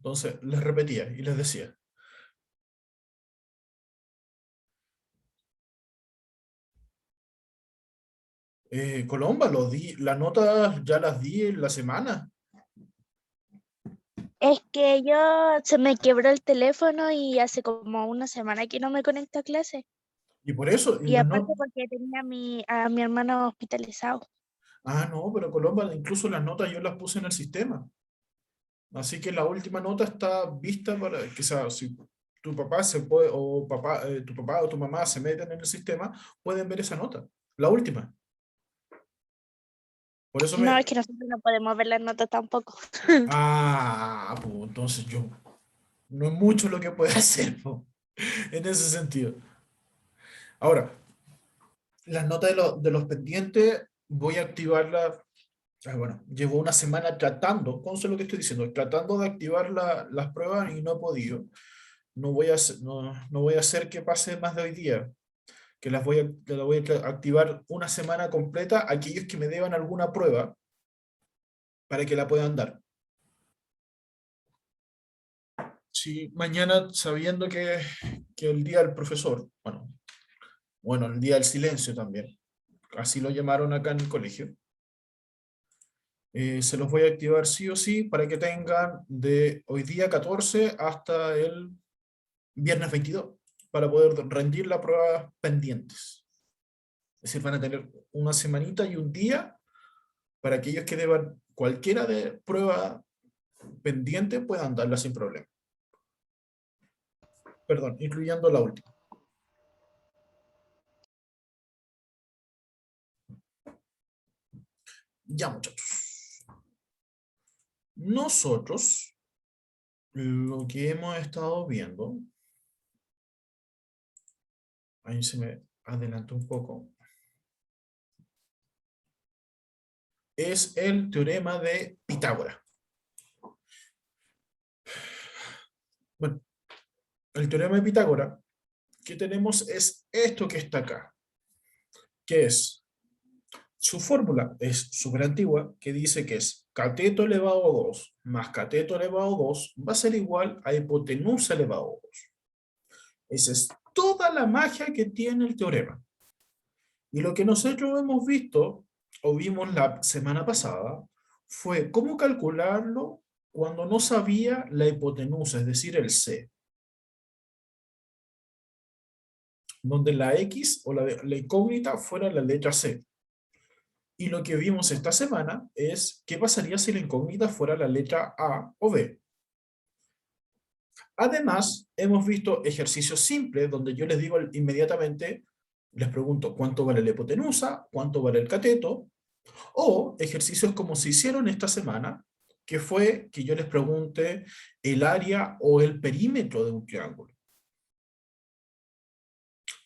Entonces les repetía y les decía, Colomba, las notas ya las di en la semana. Es que yo se me quebró el teléfono y hace como una semana que no me conecto a clase. Y por eso, y Y las aparte notas... porque tenía a mi hermano hospitalizado. Ah, no, pero Colomba, incluso las notas yo las puse en el sistema. Así que la última nota está vista para que sea, si tu papá se puede, o papá, tu papá o tu mamá se meten en el sistema, pueden ver esa nota, la última. Por eso No, me... es que nosotros no podemos ver las notas tampoco. Ah, pues entonces yo... No es mucho lo que puede hacer, po, en ese sentido. Ahora, las notas de los pendientes voy a activarlas. Bueno, llevo una semana tratando, con lo que estoy diciendo, tratando de activar las pruebas y no he podido. No voy a hacer que pase más de hoy día, que las voy a activar una semana completa a aquellos que me deban alguna prueba para que la puedan dar. Si mañana, sabiendo que el día del profesor, bueno, el día del silencio también, así lo llamaron acá en el colegio, se los voy a activar sí o sí para que tengan de hoy día 14 hasta el viernes 22 para poder rendir las pruebas pendientes. Es decir, van a tener una semanita y un día para aquellos que deban cualquiera de prueba pendiente puedan darla sin problema. Perdón, incluyendo la última. Ya, muchachos. Nosotros lo que hemos estado viendo, ahí se me adelantó un poco, es el teorema de Pitágoras. Bueno, el teorema de Pitágoras que tenemos es esto que está acá, que es, su fórmula es súper antigua, que dice que es cateto elevado a 2 más cateto elevado a 2 va a ser igual a hipotenusa elevado a 2. Esa es toda la magia que tiene el teorema. Y lo que nosotros hemos visto, o vimos la semana pasada, fue cómo calcularlo cuando no sabía la hipotenusa, es decir, el C, donde la X o la incógnita fuera la letra C. Y lo que vimos esta semana es qué pasaría si la incógnita fuera la letra A o B. Además, hemos visto ejercicios simples donde yo les digo inmediatamente, les pregunto cuánto vale la hipotenusa, cuánto vale el cateto, o ejercicios como se hicieron esta semana, que fue que yo les pregunte el área o el perímetro de un triángulo,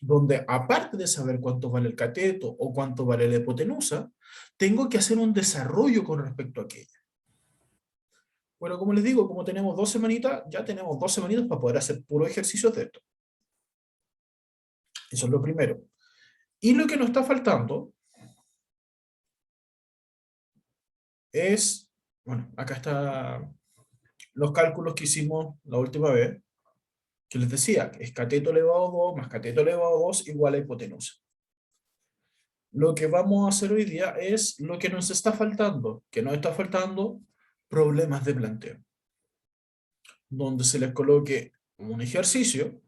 donde aparte de saber cuánto vale el cateto o cuánto vale la hipotenusa, tengo que hacer un desarrollo con respecto a aquello. Bueno, como les digo, como tenemos 2 semanitas, ya tenemos 2 semanitas para poder hacer puros ejercicios de esto. Eso es lo primero. Y lo que nos está faltando es, bueno, acá están los cálculos que hicimos la última vez, que les decía, que es cateto elevado a 2 más cateto elevado a 2 igual a hipotenusa. Lo que vamos a hacer hoy día es lo que nos está faltando, que nos está faltando problemas de planteo, donde se les coloque un ejercicio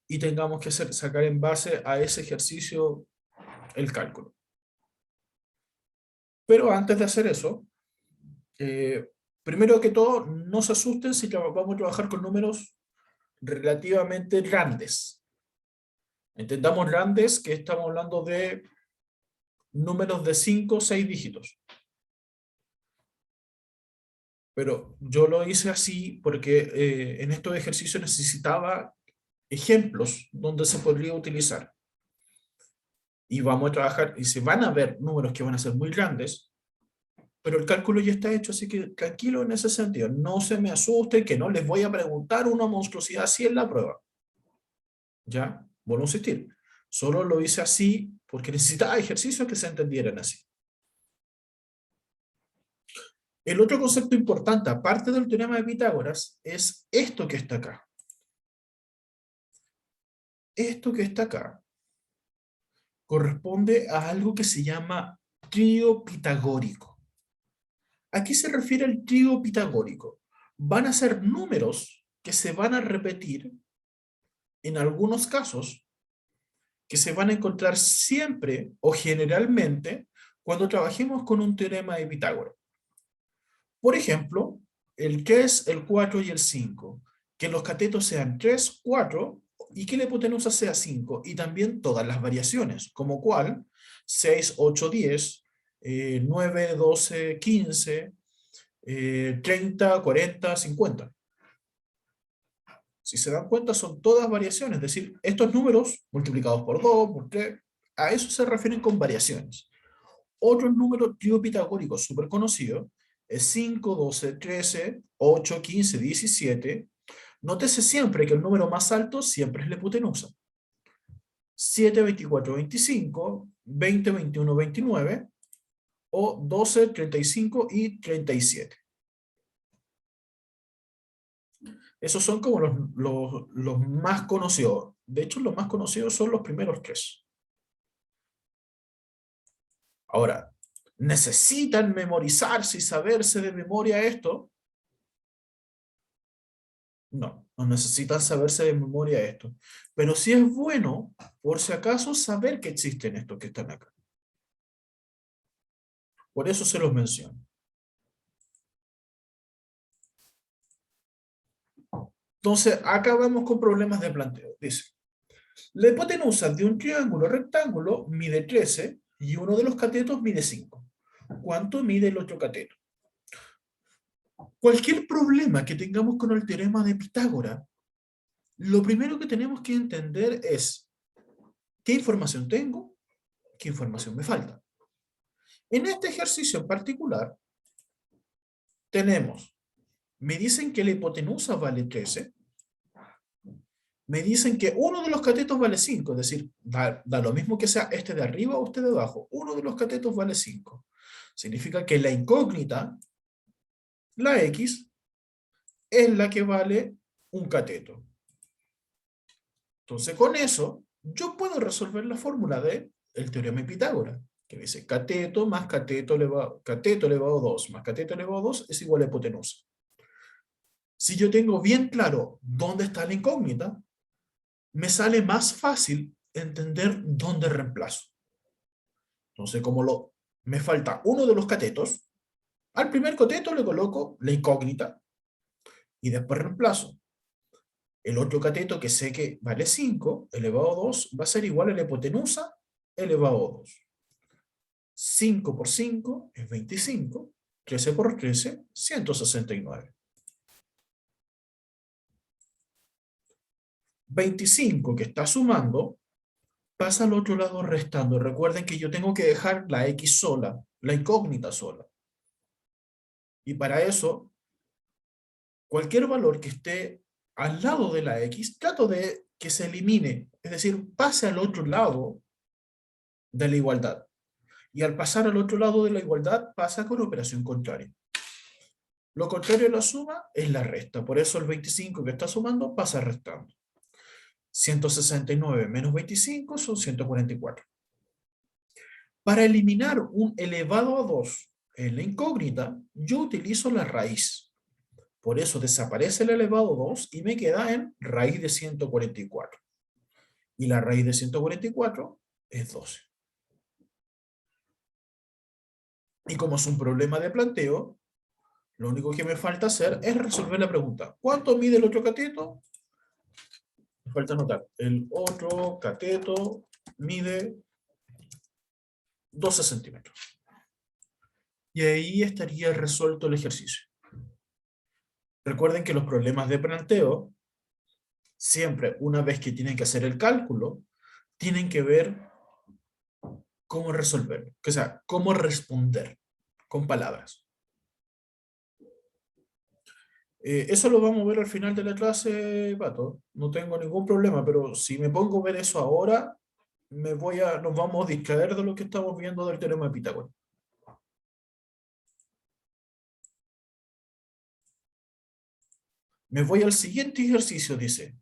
y tengamos que sacar en base a ese ejercicio el cálculo. Pero antes de hacer eso, eh, primero que todo, no se asusten si vamos a trabajar con números relativamente grandes. Entendamos grandes que estamos hablando de números de 5 o 6 dígitos. Pero yo lo hice así porque en estos ejercicios necesitaba ejemplos donde se podría utilizar. Y vamos a trabajar, y se van a ver números que van a ser muy grandes, pero el cálculo ya está hecho, así que tranquilo en ese sentido. No se me asuste que no les voy a preguntar una monstruosidad así en la prueba. ¿Ya? Vuelvo a insistir. Solo lo hice así porque necesitaba ejercicios que se entendieran así. El otro concepto importante, aparte del teorema de Pitágoras, es esto que está acá. Esto que está acá corresponde a algo que se llama trío pitagórico. ¿A qué se refiere el trío pitagórico? Van a ser números que se van a repetir en algunos casos, que se van a encontrar siempre o generalmente cuando trabajemos con un teorema de Pitágoras. Por ejemplo, el 3, el 4 y el 5. Que los catetos sean 3, 4 y que la hipotenusa sea 5. Y también todas las variaciones, como cuál 6, 8, 10, 9, 12, 15, 30, 40, 50. Si se dan cuenta, son todas variaciones. Es decir, estos números multiplicados por 2, por 3, a eso se refieren con variaciones. Otro número trío pitagórico súper conocido es 5, 12, 13, 8, 15, 17. Nótese siempre que el número más alto siempre es la hipotenusa. 7, 24, 25, 20, 21, 29 o 12, 35 y 37. Esos son como los más conocidos. De hecho, los más conocidos son los primeros tres. Ahora, ¿necesitan memorizarse y saberse de memoria esto? No, no necesitan saberse de memoria esto. Pero sí es bueno, por si acaso, saber que existen estos que están acá. Por eso se los menciono. Entonces, acá vamos con problemas de planteo. Dice, la hipotenusa de un triángulo rectángulo mide 13 y uno de los catetos mide 5. ¿Cuánto mide el otro cateto? Cualquier problema que tengamos con el teorema de Pitágoras, lo primero que tenemos que entender es qué información tengo, qué información me falta. En este ejercicio en particular, tenemos, me dicen que la hipotenusa vale 13, me dicen que uno de los catetos vale 5, es decir, da lo mismo que sea este de arriba o este de abajo, uno de los catetos vale 5. Significa que la incógnita, la x, es la que vale un cateto. Entonces, con eso, yo puedo resolver la fórmula del teorema de Pitágoras, que dice cateto más cateto elevado a 2 más cateto elevado a 2 es igual a hipotenusa. Si yo tengo bien claro dónde está la incógnita, me sale más fácil entender dónde reemplazo. Entonces, como me falta uno de los catetos, al primer cateto le coloco la incógnita y después reemplazo. El otro cateto que sé que vale 5 elevado a 2 va a ser igual a la hipotenusa elevado a 2. 5 por 5 es 25, 13 por 13, 169. 25 que está sumando pasa al otro lado restando. Recuerden que yo tengo que dejar la x sola, la incógnita sola. Y para eso, cualquier valor que esté al lado de la x, trato de que se elimine, es decir, pase al otro lado de la igualdad. Y al pasar al otro lado de la igualdad, pasa con operación contraria. Lo contrario a la suma es la resta. Por eso el 25 que está sumando pasa restando. 169 menos 25 son 144. Para eliminar un elevado a 2 en la incógnita, yo utilizo la raíz. Por eso desaparece el elevado a 2 y me queda en raíz de 144. Y la raíz de 144 es 12. Y como es un problema de planteo, lo único que me falta hacer es resolver la pregunta. ¿Cuánto mide el otro cateto? Me falta anotar. El otro cateto mide 12 centímetros. Y ahí estaría resuelto el ejercicio. Recuerden que los problemas de planteo, siempre una vez que tienen que hacer el cálculo, tienen que ver cómo resolverlo. O sea, cómo responder con palabras. Eso lo vamos a ver al final de la clase, Pato. No tengo ningún problema, pero si me pongo a ver eso ahora, nos vamos a distraer de lo que estamos viendo del teorema de Pitágoras. Me voy al siguiente ejercicio, dice.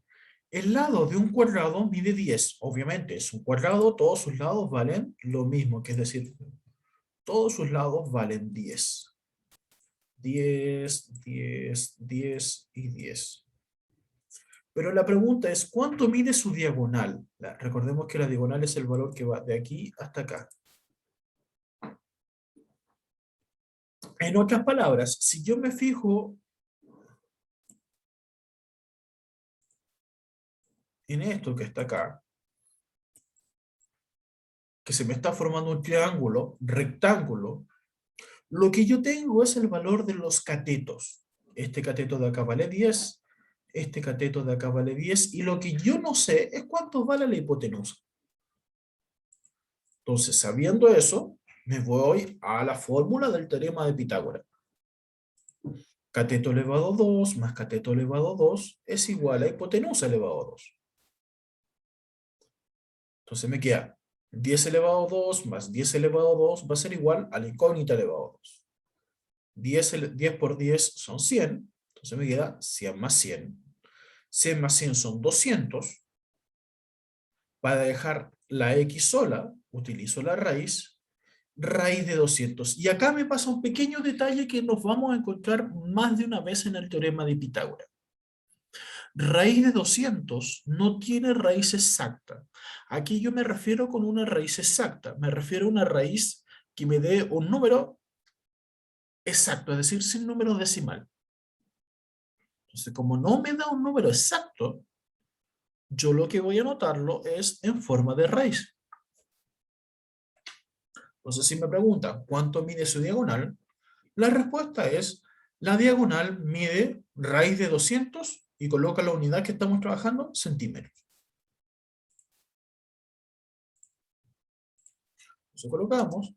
El lado de un cuadrado mide 10. Obviamente es un cuadrado, todos sus lados valen lo mismo, que es decir, todos sus lados valen 10. 10, 10, 10 y 10. Pero la pregunta es, ¿cuánto mide su diagonal? Recordemos que la diagonal es el valor que va de aquí hasta acá. En otras palabras, si yo me fijo en esto que está acá, que se me está formando un triángulo, rectángulo, lo que yo tengo es el valor de los catetos. Este cateto de acá vale 10, este cateto de acá vale 10, y lo que yo no sé es cuánto vale la hipotenusa. Entonces, sabiendo eso, me voy a la fórmula del teorema de Pitágoras. Cateto elevado a 2 más cateto elevado a 2 es igual a hipotenusa elevado a 2. Entonces me queda 10 elevado a 2 más 10 elevado a 2 va a ser igual a la incógnita elevado a 2. 10 por 10 son 100, entonces me queda 100 más 100. 100 más 100 son 200. Para dejar la x sola, utilizo la raíz de 200. Y acá me pasa un pequeño detalle que nos vamos a encontrar más de una vez en el teorema de Pitágoras. Raíz de 200 no tiene raíz exacta. Aquí yo me refiero con una raíz exacta. Me refiero a una raíz que me dé un número exacto, es decir, sin número decimal. Entonces, como no me da un número exacto, yo lo que voy a anotarlo es en forma de raíz. Entonces, si me preguntan cuánto mide su diagonal, la respuesta es, la diagonal mide raíz de 200 y coloca la unidad que estamos trabajando, centímetros. Entonces colocamos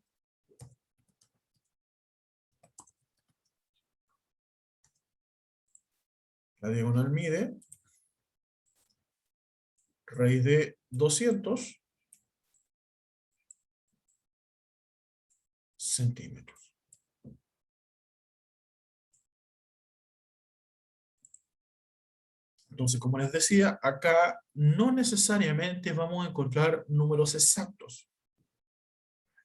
la diagonal mide raíz de 200 centímetros. Entonces, como les decía, acá no necesariamente vamos a encontrar números exactos.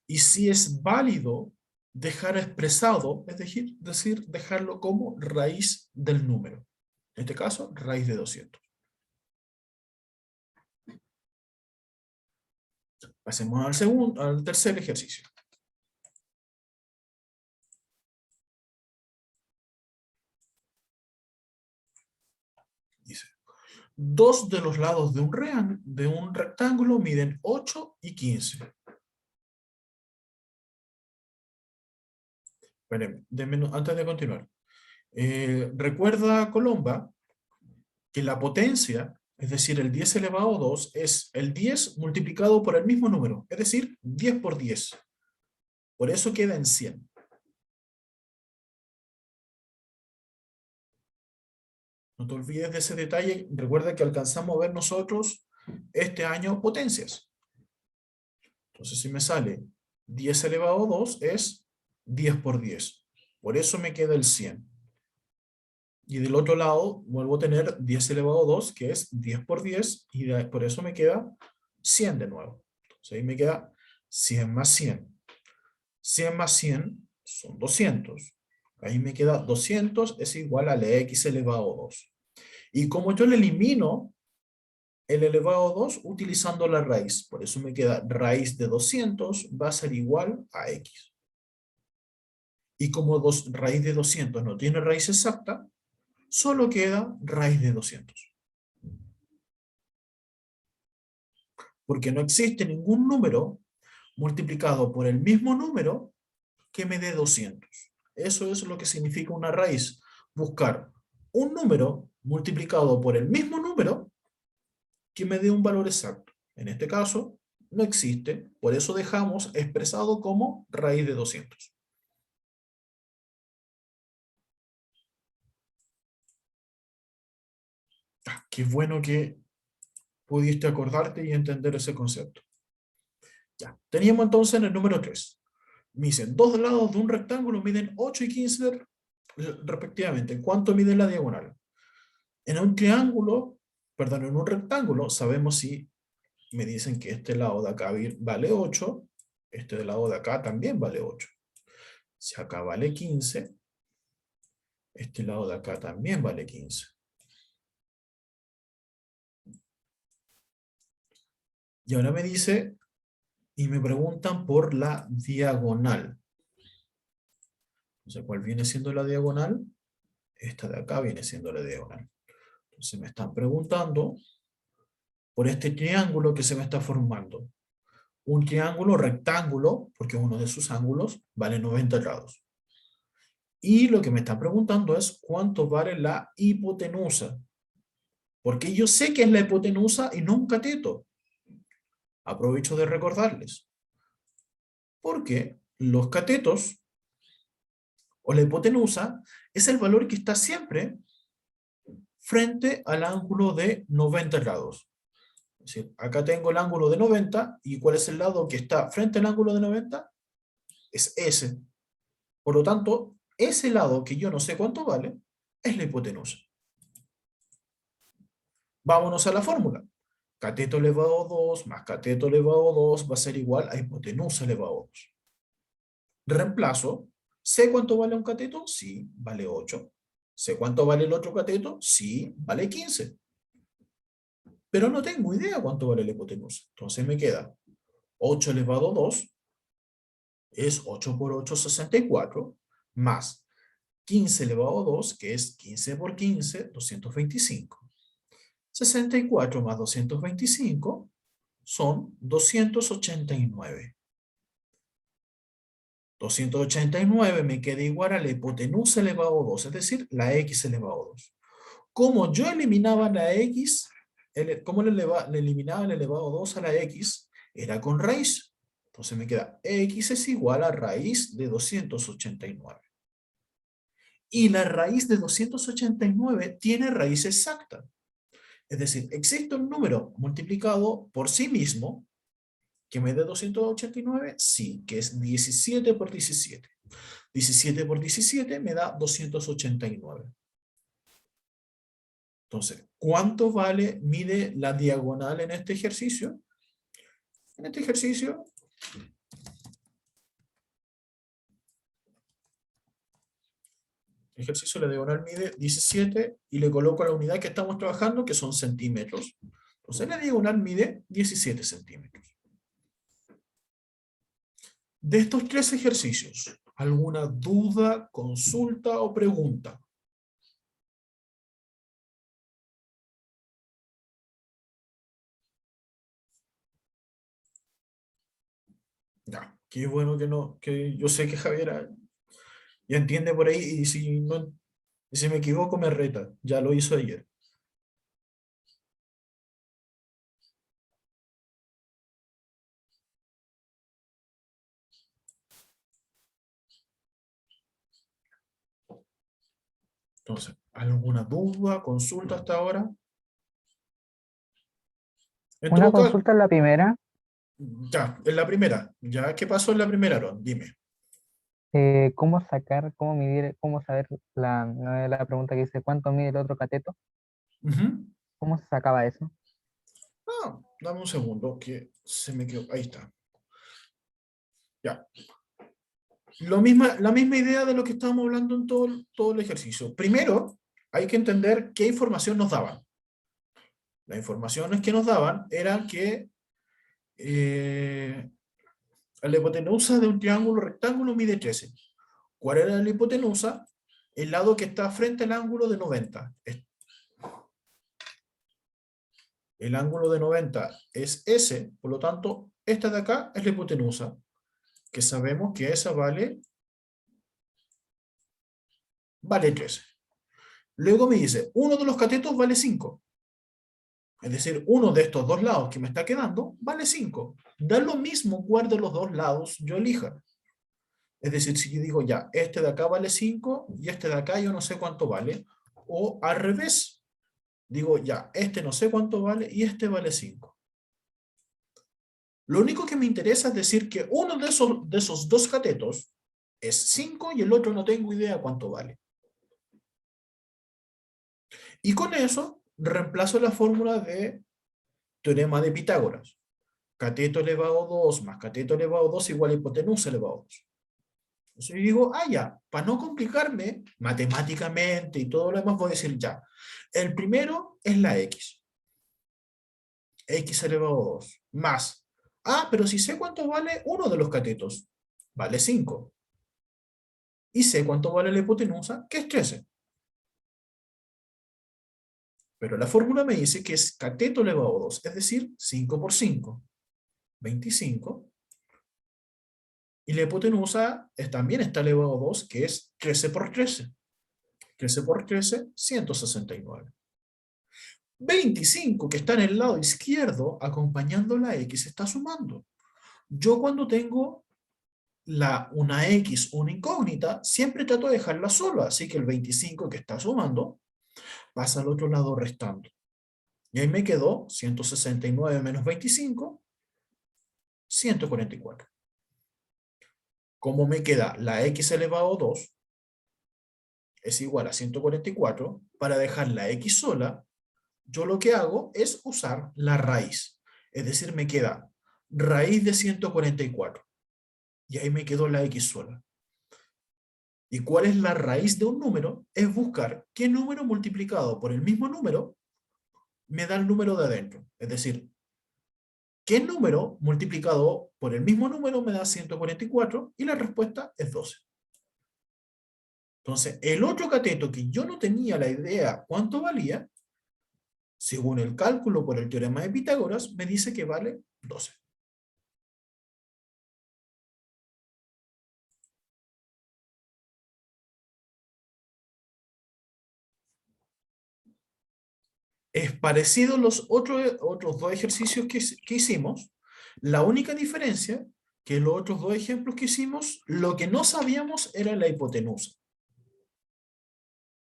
Y si es válido dejar expresado, es decir, dejarlo como raíz del número. En este caso, raíz de 200. Pasemos al tercer ejercicio. Dice, dos de los lados de un rectángulo miden 8 y 15. Espérenme, antes de continuar. Recuerda, Colomba, que la potencia, es decir, el 10 elevado a 2, es el 10 multiplicado por el mismo número, es decir, 10 por 10. Por eso queda en 100. No te olvides de ese detalle. Recuerda que alcanzamos a ver nosotros este año potencias. Entonces, si me sale 10 elevado a 2 es 10 por 10. Por eso me queda el 100. Y del otro lado vuelvo a tener 10 elevado a 2, que es 10 por 10, y por eso me queda 100 de nuevo. Entonces ahí me queda 100 más 100. 100 más 100 son 200. Ahí me queda 200 es igual a la x elevado a 2. Y como yo le elimino el elevado a 2 utilizando la raíz, por eso me queda raíz de 200 va a ser igual a x. Y como raíz de 200 no tiene raíz exacta, solo queda raíz de 200. Porque no existe ningún número multiplicado por el mismo número que me dé 200. Eso es lo que significa una raíz. Buscar un número multiplicado por el mismo número que me dé un valor exacto. En este caso, no existe. Por eso dejamos expresado como raíz de 200. Qué bueno que pudiste acordarte y entender ese concepto. Ya. Teníamos entonces en el número 3. Me dicen, dos lados de un rectángulo miden 8 y 15 respectivamente. ¿Cuánto mide la diagonal? En un triángulo, perdón, en un rectángulo, sabemos si me dicen que este lado de acá vale 8, este del lado de acá también vale 8. Si acá vale 15, este lado de acá también vale 15. Y ahora me dice, y me preguntan por la diagonal. Entonces, ¿cuál viene siendo la diagonal? Esta de acá viene siendo la diagonal. Entonces me están preguntando por este triángulo que se me está formando. Un triángulo rectángulo, porque uno de sus ángulos vale 90 grados. Y lo que me están preguntando es cuánto vale la hipotenusa. Porque yo sé que es la hipotenusa y no un cateto. Aprovecho de recordarles. Porque los catetos o la hipotenusa es el valor que está siempre frente al ángulo de 90 grados. Es decir, acá tengo el ángulo de 90, ¿y cuál es el lado que está frente al ángulo de 90? Es ese. Por lo tanto, ese lado que yo no sé cuánto vale, es la hipotenusa. Vámonos a la fórmula. Cateto elevado a 2 más cateto elevado a 2 va a ser igual a hipotenusa elevado a 2. Reemplazo. ¿Sé cuánto vale un cateto? Sí, vale 8. ¿Sé cuánto vale el otro cateto? Sí, vale 15. Pero no tengo idea cuánto vale la hipotenusa. Entonces me queda 8 elevado a 2 es 8 por 8, 64, más 15 elevado a 2, que es 15 por 15, 225. 64 más 225 son 289. 289 me queda igual a la hipotenusa elevado a 2, es decir, la x elevado a 2. Como yo eliminaba la x, ¿cómo le eliminaba el elevado a 2 a la x? Era con raíz. Entonces me queda x es igual a raíz de 289. Y la raíz de 289 tiene raíz exacta. Es decir, existe un número multiplicado por sí mismo que me dé 289, sí, que es 17 por 17. 17 por 17 me da 289. Entonces, ¿cuánto mide la diagonal en este ejercicio? En este ejercicio, la diagonal mide 17 y le coloco la unidad que estamos trabajando, que son centímetros. Entonces, la diagonal mide 17 centímetros. De estos tres ejercicios, ¿alguna duda, consulta o pregunta? Ya, qué bueno que no, que yo sé que Javier ya entiende por ahí y si no, si me equivoco me reta, ya lo hizo ayer. Entonces, ¿alguna duda, consulta hasta ahora? En Una todo caso, consulta en la primera, ya, en la primera, ya, ¿qué pasó en la primera, Aaron? Dime. ¿cómo sacar, cómo medir, cómo saber la pregunta que dice cuánto mide el otro cateto? Ujú. ¿Cómo se sacaba eso? Ah, dame un segundo, que se me quedó, ahí está. Ya, la misma idea de lo que estábamos hablando en todo el ejercicio. Primero, hay que entender qué información nos daban. Las informaciones que nos daban eran que la hipotenusa de un triángulo rectángulo mide 13. ¿Cuál era la hipotenusa? El lado que está frente al ángulo de 90. El ángulo de 90 es ese, por lo tanto, esta de acá es la hipotenusa, que sabemos que esa vale 13. Luego me dice, uno de los catetos vale 5. Es decir, uno de estos dos lados que me está quedando vale 5. Da lo mismo cuál de los dos lados yo elija. Es decir, si yo digo ya, este de acá vale 5 y este de acá yo no sé cuánto vale. O al revés, digo ya, este no sé cuánto vale y este vale 5. Lo único que me interesa es decir que uno de esos dos catetos es 5 y el otro no tengo idea cuánto vale. Y con eso reemplazo la fórmula de teorema de Pitágoras. Cateto elevado a 2 más cateto elevado a 2 igual a hipotenusa elevado a 2. Entonces yo digo, ya, para no complicarme matemáticamente y todo lo demás, voy a decir ya. El primero es la x. X elevado a 2 más. Pero si sé cuánto vale uno de los catetos, vale 5. Y sé cuánto vale la hipotenusa, que es 13. Pero la fórmula me dice que es cateto elevado a 2, es decir, 5 por 5, 25. Y la hipotenusa también está elevado a 2, que es 13 por 13. 13 por 13, 169. 25, que está en el lado izquierdo, acompañando la x, está sumando. Yo cuando tengo una x, una incógnita, siempre trato de dejarla sola, así que el 25 que está sumando, pasa al otro lado restando. Y ahí me quedó 169 menos 25, 144. Como me queda la x elevado a 2, es igual a 144, para dejar la x sola, yo lo que hago es usar la raíz. Es decir, me queda raíz de 144. Y ahí me quedó la x sola. ¿Y cuál es la raíz de un número? Es buscar qué número multiplicado por el mismo número me da el número de adentro. Es decir, ¿qué número multiplicado por el mismo número me da 144? Y la respuesta es 12. Entonces, el otro cateto que yo no tenía la idea cuánto valía, según el cálculo por el teorema de Pitágoras, me dice que vale 12. Es parecido a los otros dos ejercicios que hicimos. La única diferencia que los otros dos ejemplos que hicimos, lo que no sabíamos era la hipotenusa.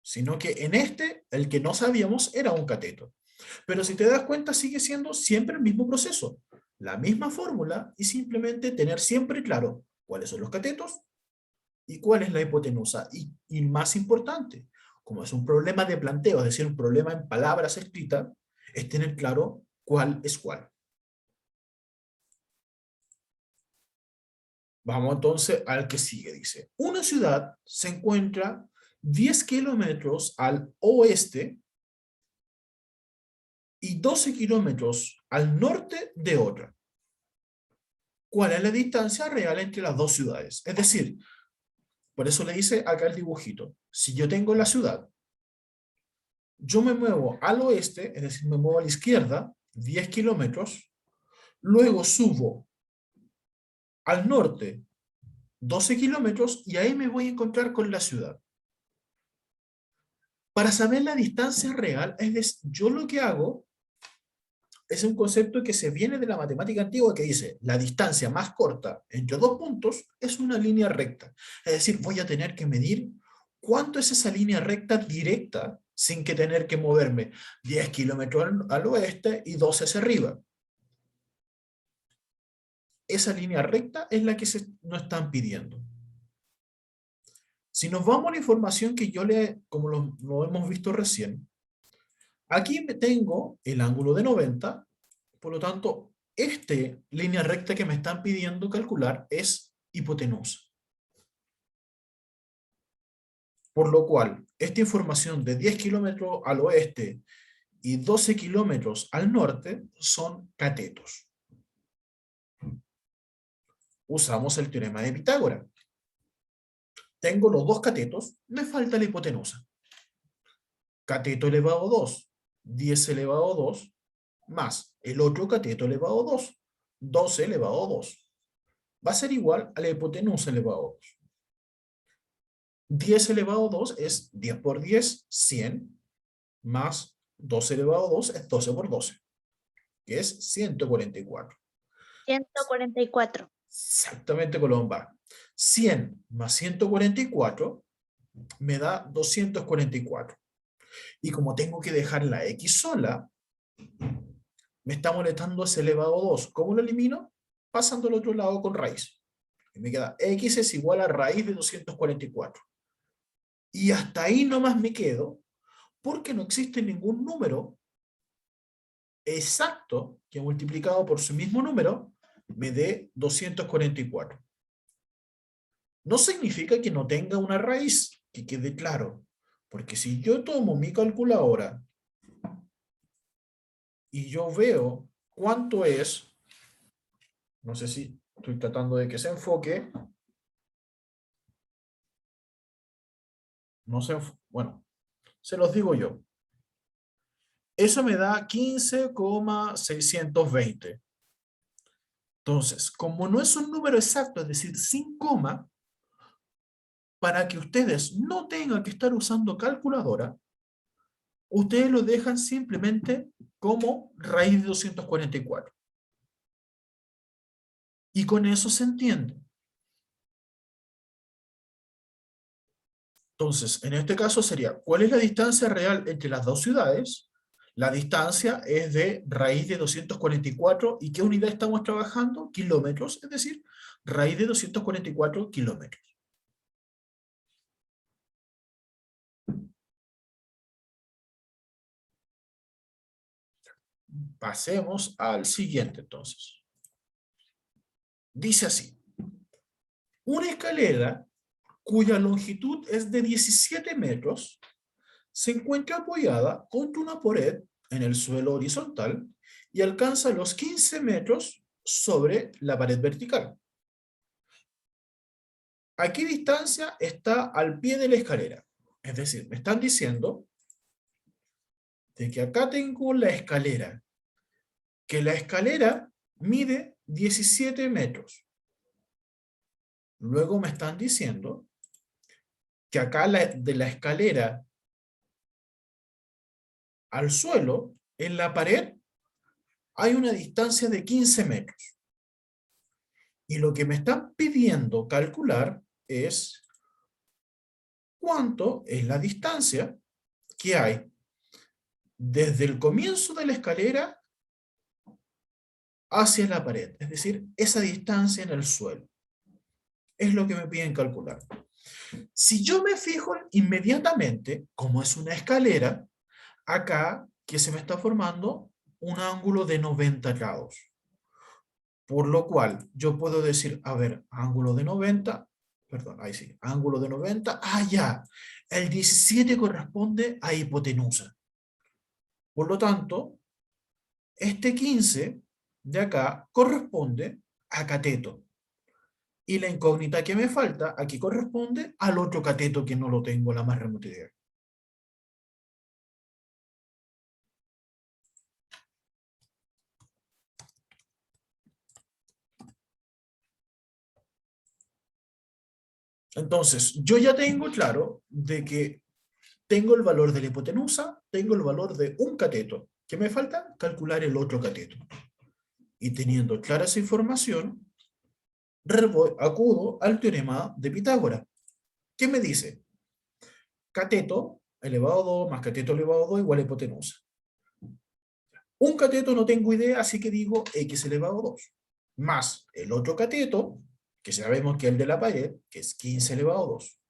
Sino que en este, el que no sabíamos era un cateto. Pero si te das cuenta, sigue siendo siempre el mismo proceso. La misma fórmula y simplemente tener siempre claro cuáles son los catetos y cuál es la hipotenusa. Y más importante, como es un problema de planteo, es decir, un problema en palabras escritas, es tener claro cuál es cuál. Vamos entonces al que sigue, dice. Una ciudad se encuentra 10 kilómetros al oeste y 12 kilómetros al norte de otra. ¿Cuál es la distancia real entre las dos ciudades? Es decir, por eso le dice acá el dibujito. Si yo tengo la ciudad, yo me muevo al oeste, es decir, me muevo a la izquierda, 10 kilómetros, luego subo al norte, 12 kilómetros, y ahí me voy a encontrar con la ciudad. Para saber la distancia real, es decir, yo lo que hago es un concepto que se viene de la matemática antigua que dice, la distancia más corta entre dos puntos es una línea recta. Es decir, voy a tener que medir cuánto es esa línea recta directa sin que tener que moverme 10 kilómetros al oeste y 12 hacia arriba. Esa línea recta es la que nos están pidiendo. Si nos vamos a la información que yo como lo hemos visto recién, aquí tengo el ángulo de 90, por lo tanto, esta línea recta que me están pidiendo calcular es hipotenusa. Por lo cual, esta información de 10 kilómetros al oeste y 12 kilómetros al norte son catetos. Usamos el teorema de Pitágoras. Tengo los dos catetos, me falta la hipotenusa. Cateto elevado a 2, 10 elevado a 2, más el otro cateto elevado a 2, 12 elevado a 2. Va a ser igual a la hipotenusa elevado a 2. 10 elevado a 2 es 10 por 10, 100, más 12 elevado a 2 es 12 por 12, que es 144. 144. Exactamente, Colomba. 100 más 144 me da 244. Y como tengo que dejar la x sola, me está molestando ese elevado a 2. ¿Cómo lo elimino? Pasando al otro lado con raíz. Y me queda x es igual a raíz de 244. Y hasta ahí nomás me quedo, Porque no existe ningún número exacto que multiplicado por su mismo número me dé 244. No significa que no tenga una raíz, que quede claro. Porque si yo tomo mi calculadora y yo veo cuánto es, no sé si estoy tratando de que se enfoque, no sé, bueno, se los digo yo. Eso me da 15,620. Entonces, como no es un número exacto, es decir, sin coma, para que ustedes no tengan que estar usando calculadora, ustedes lo dejan simplemente como raíz de 244. Y con eso se entiende. Entonces, en este caso sería, ¿cuál es la distancia real entre las dos ciudades? La distancia es de raíz de 244. ¿Y qué unidad estamos trabajando? Kilómetros, es decir, raíz de 244 kilómetros. Pasemos al siguiente, entonces. Dice así. Una escalera cuya longitud es de 17 metros se encuentra apoyada contra una pared en el suelo horizontal y alcanza los 15 metros sobre la pared vertical. ¿A qué distancia está al pie de la escalera? Es decir, me están diciendo de que acá tengo la escalera, que la escalera mide 17 metros. Luego me están diciendo que acá de la escalera al suelo, en la pared, hay una distancia de 15 metros. Y lo que me están pidiendo calcular es cuánto es la distancia que hay desde el comienzo de la escalera hacia la pared. Es decir, esa distancia en el suelo. Es lo que me piden calcular. Si yo me fijo inmediatamente, como es una escalera, acá que se me está formando un ángulo de 90 grados. Por lo cual, yo puedo decir, a ver, ángulo de 90, perdón, ahí sí, ángulo de 90, ya, el 17 corresponde a hipotenusa. Por lo tanto, este 15 de acá corresponde a cateto. Y la incógnita que me falta aquí corresponde al otro cateto que no lo tengo la más remota idea. Entonces, yo ya tengo claro de que tengo el valor de la hipotenusa, tengo el valor de un cateto. ¿Qué me falta? Calcular el otro cateto. Y teniendo clara esa información, acudo al teorema de Pitágoras. ¿Qué me dice? Cateto elevado a 2 más cateto elevado a 2 igual a hipotenusa. Un cateto no tengo idea, así que digo x elevado a 2. Más el otro cateto, que sabemos que es el de la pared, que es 15 elevado a 2.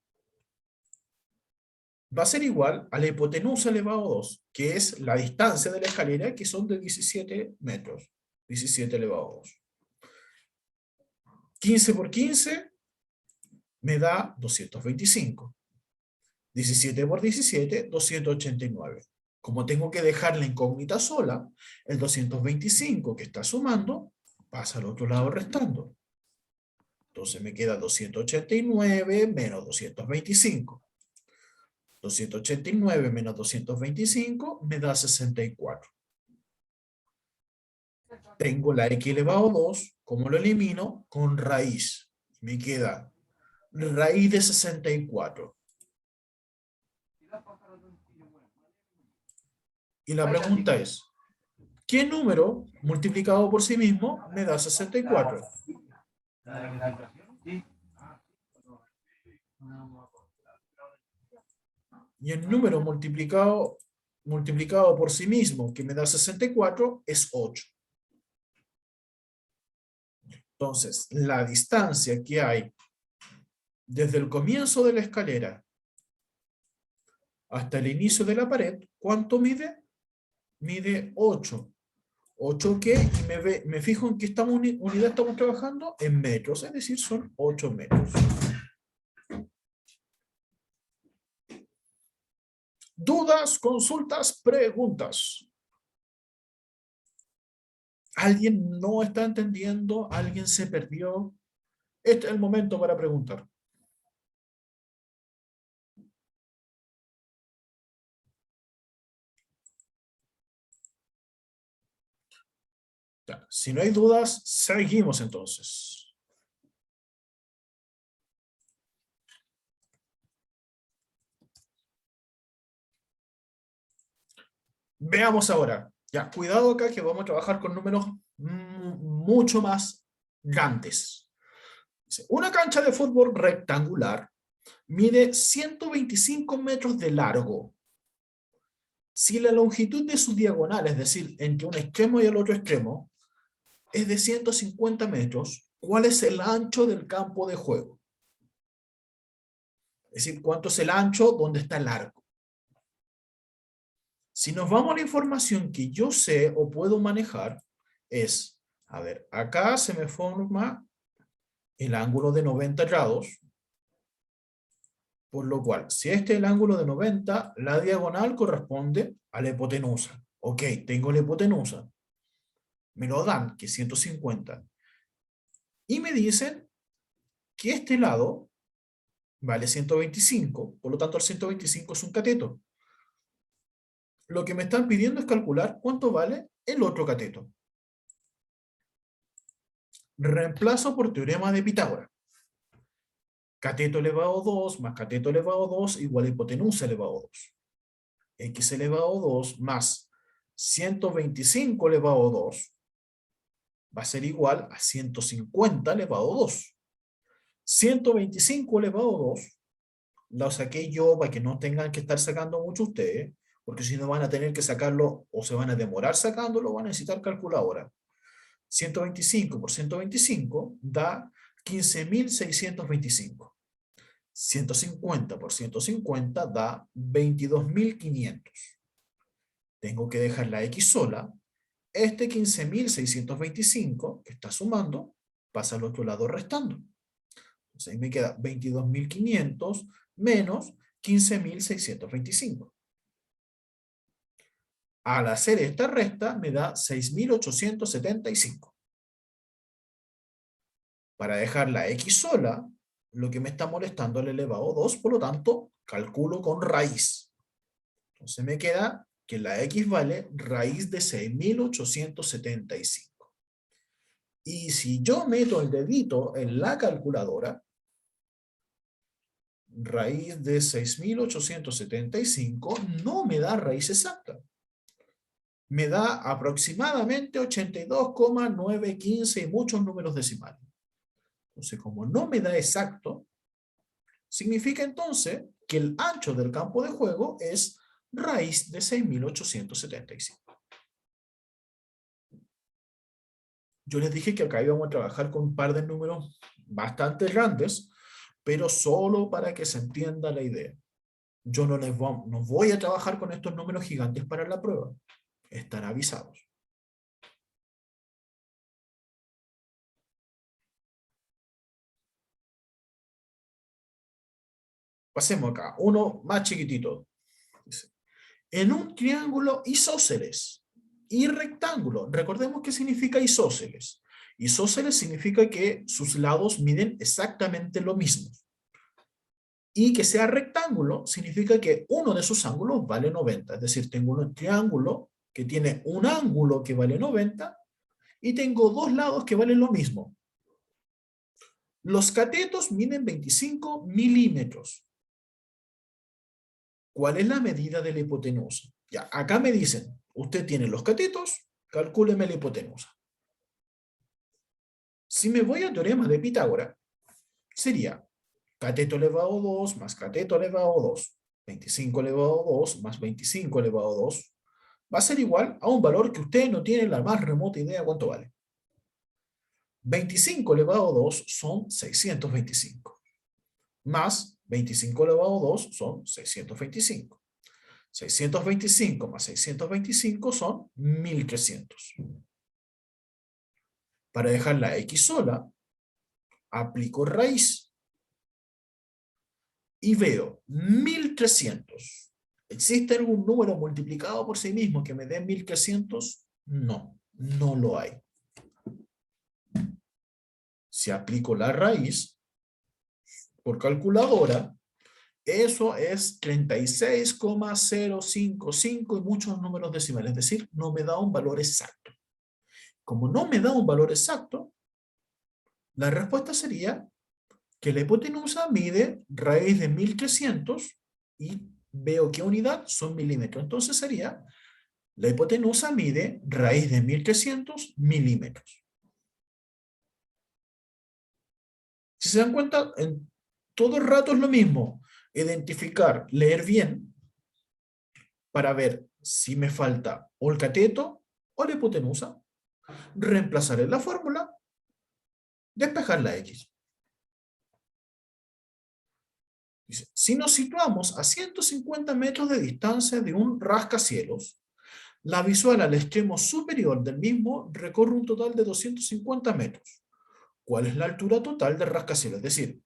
Va a ser igual a la hipotenusa elevado a 2, que es la distancia de la escalera, que son de 17 metros. 17 elevado a 2. 15 por 15 me da 225. 17 por 17, 289. Como tengo que dejar la incógnita sola, el 225 que está sumando pasa al otro lado restando. Entonces me queda 289 menos 225. 289 menos 225 me da 64. Tengo la x elevado a 2, ¿cómo lo elimino? Con raíz. Me queda raíz de 64. Y la pregunta es, ¿qué número multiplicado por sí mismo me da 64? Y el número multiplicado por sí mismo, que me da 64, es 8. Entonces, la distancia que hay desde el comienzo de la escalera hasta el inicio de la pared, ¿cuánto mide? Mide 8. ¿8 qué? Y me fijo en qué unidad estamos trabajando, en metros, es decir, son 8 metros. ¿Dudas, consultas, preguntas? ¿Alguien no está entendiendo? ¿Alguien se perdió? Este es el momento para preguntar. Ya, si no hay dudas, seguimos entonces. Veamos ahora. Ya, cuidado acá que vamos a trabajar con números mucho más grandes. Dice, una cancha de fútbol rectangular mide 125 metros de largo. Si la longitud de su diagonal, es decir, entre un extremo y el otro extremo, es de 150 metros, ¿cuál es el ancho del campo de juego? Es decir, ¿cuánto es el ancho? ¿Dónde está el largo? Si nos vamos a la información que yo sé o puedo manejar, es, a ver, acá se me forma el ángulo de 90 grados, por lo cual, si este es el ángulo de 90, la diagonal corresponde a la hipotenusa. Ok, tengo la hipotenusa. Me lo dan, que es 150. Y me dicen que este lado vale 125, por lo tanto el 125 es un cateto. Lo que me están pidiendo es calcular cuánto vale el otro cateto. Reemplazo por teorema de Pitágoras. Cateto elevado a 2 más cateto elevado a 2 igual a hipotenusa elevado a 2. X elevado a 2 más 125 elevado a 2 va a ser igual a 150 elevado a 2. 125 elevado a 2 lo saqué yo para que no tengan que estar sacando mucho ustedes, porque si no van a tener que sacarlo o se van a demorar sacándolo, van a necesitar calculadora. 125 por 125 da 15.625. 150 por 150 da 22.500. Tengo que dejar la X sola. Este 15.625 que está sumando pasa al otro lado restando. Entonces ahí me queda 22.500 menos 15.625. Al hacer esta resta me da 6.875. Para dejar la X sola, lo que me está molestando el elevado a 2, por lo tanto, calculo con raíz. Entonces me queda que la X vale raíz de 6.875. Y si yo meto el dedito en la calculadora, raíz de 6.875 no me da raíz exacta. Me da aproximadamente 82,915 y muchos números decimales. Entonces, como no me da exacto, significa entonces que el ancho del campo de juego es raíz de 6.875. Yo les dije que acá íbamos a trabajar con un par de números bastante grandes, pero solo para que se entienda la idea. Yo no voy a trabajar con estos números gigantes para la prueba. Están avisados. Pasemos acá, uno más chiquitito. En un triángulo isósceles y rectángulo, recordemos qué significa isósceles. Isósceles significa que sus lados miden exactamente lo mismo. Y que sea rectángulo significa que uno de sus ángulos vale 90. Es decir, tengo un triángulo que tiene un ángulo que vale 90 y tengo dos lados que valen lo mismo. Los catetos miden 25 milímetros. ¿Cuál es la medida de la hipotenusa? Ya, acá me dicen, usted tiene los catetos, calcúleme la hipotenusa. Si me voy al teorema de Pitágoras, sería cateto elevado a 2 más cateto elevado a 2, 25 elevado a 2 más 25 elevado a 2, va a ser igual a un valor que usted no tiene la más remota idea cuánto vale. 25 elevado a 2 son 625, más 25 elevado a 2 son 625. 625 más 625 son 1300. Para dejar la x sola, aplico raíz y veo 1300. ¿Existe algún número multiplicado por sí mismo que me dé 1300? No, no lo hay. Si aplico la raíz por calculadora, eso es 36,055 y muchos números decimales, es decir, no me da un valor exacto. Como no me da un valor exacto, la respuesta sería que la hipotenusa mide raíz de 1300 y veo qué unidad son milímetros. Entonces sería, la hipotenusa mide raíz de 1300 milímetros. Si se dan cuenta, en todo el rato es lo mismo. Identificar, leer bien, para ver si me falta o el cateto o la hipotenusa. Reemplazar en la fórmula, despejar la x. Dice, si nos situamos a 150 metros de distancia de un rascacielos, la visual al extremo superior del mismo recorre un total de 250 metros. ¿Cuál es la altura total del rascacielos? Es decir,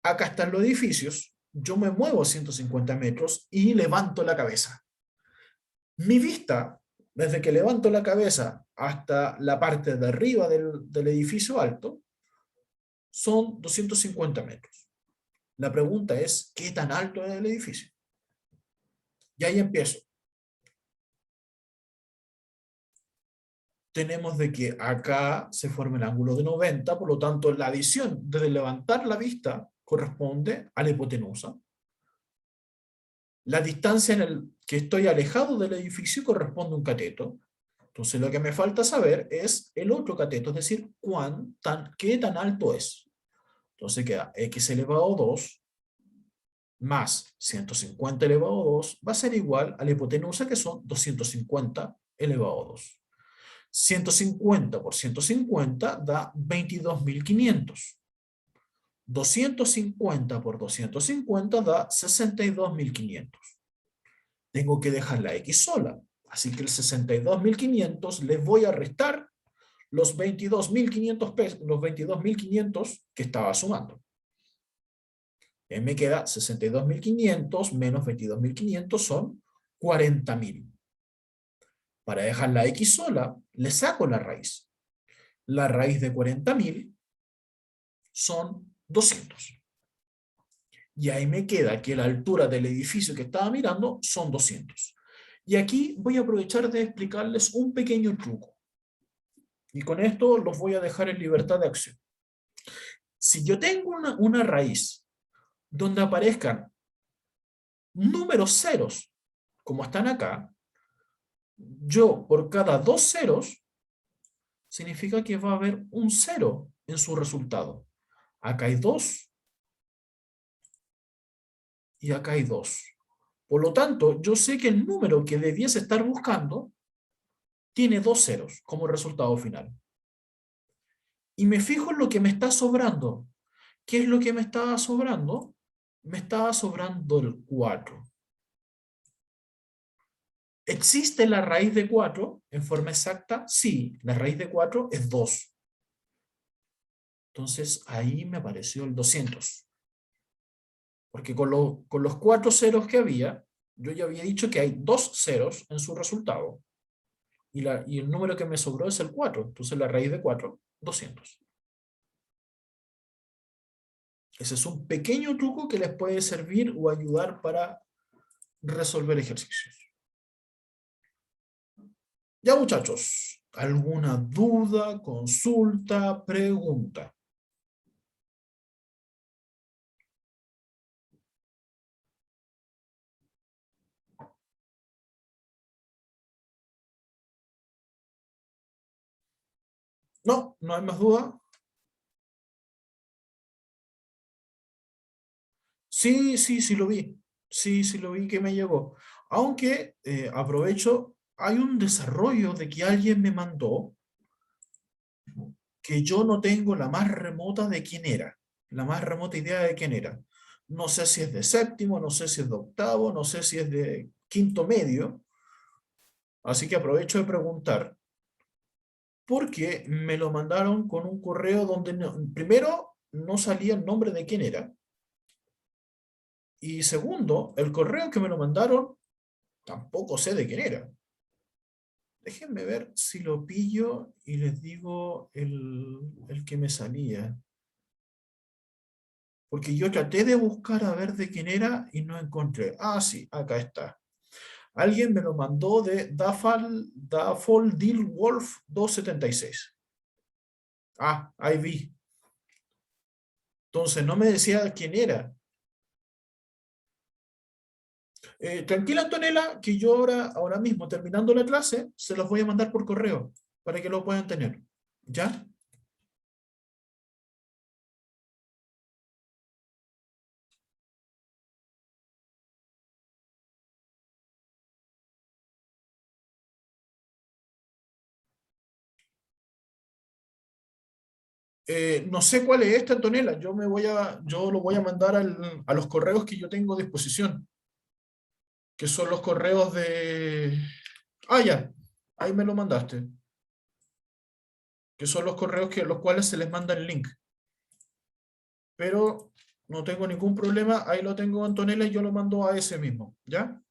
acá están los edificios, yo me muevo 150 metros y levanto la cabeza. Mi vista, desde que levanto la cabeza hasta la parte de arriba del edificio alto, son 250 metros. La pregunta es, ¿qué tan alto es el edificio? Y ahí empiezo. Tenemos de que acá se forma el ángulo de 90, por lo tanto la adición desde levantar la vista corresponde a la hipotenusa. La distancia en el que estoy alejado del edificio corresponde a un cateto. Entonces lo que me falta saber es el otro cateto, es decir, qué tan alto es. Entonces queda x elevado a 2 más 150 elevado a 2 va a ser igual a la hipotenusa, que son 250 elevado a 2. 150 por 150 da 22.500. 250 por 250 da 62.500. Tengo que dejar la x sola, así que el 62.500 les voy a restar los 22.500 pesos, los 22.500 que estaba sumando. Y me queda 62.500 menos 22.500 son 40.000. Para dejar la x sola, le saco la raíz. La raíz de 40.000 son 200. Y ahí me queda que la altura del edificio que estaba mirando son 200. Y aquí voy a aprovechar de explicarles un pequeño truco. Y con esto los voy a dejar en libertad de acción. Si yo tengo una raíz donde aparezcan números ceros, como están acá, yo por cada 2 ceros, significa que va a haber un 0 en su resultado. Acá hay 2 y acá hay 2. Por lo tanto, yo sé que el número que debiese estar buscando tiene 2 ceros como resultado final. Y me fijo en lo que me está sobrando. ¿Qué es lo que me estaba sobrando? Me estaba sobrando el 4. ¿Existe la raíz de 4 en forma exacta? Sí, la raíz de 4 es 2. Entonces ahí me apareció el 200. Porque con los 4 ceros que había, yo ya había dicho que hay 2 ceros en su resultado. Y el número que me sobró es el 4. Entonces la raíz de 4, 200. Ese es un pequeño truco que les puede servir o ayudar para resolver ejercicios. Ya, muchachos, ¿alguna duda, consulta, pregunta? No, no hay más duda. Sí, sí, sí lo vi. Sí, sí lo vi que me llegó. Aunque aprovecho, hay un desarrollo de que alguien me mandó que yo no tengo la más remota de quién era. La más remota idea de quién era. No sé si es de séptimo, no sé si es de octavo, no sé si es de quinto medio. Así que aprovecho de preguntar, porque me lo mandaron con un correo donde primero no salía el nombre de quién era. Y segundo, el correo que me lo mandaron tampoco sé de quién era. Déjenme ver si lo pillo y les digo el que me salía. Porque yo traté de buscar a ver de quién era y no encontré. Ah, sí, acá está. Alguien me lo mandó de Dafoldilwolf 276. Ah, ahí vi. Entonces no me decía quién era. Tranquila, Antonella, que yo ahora mismo, terminando la clase, se los voy a mandar por correo para que lo puedan tener. ¿Ya? No sé cuál es esta, Antonella. Yo lo voy a mandar a los correos que yo tengo a disposición, que son los correos de... Ah, ya, ahí me lo mandaste. Que son los correos los cuales se les manda el link. Pero no tengo ningún problema, ahí lo tengo, Antonella, y yo lo mando a ese mismo, ¿ya?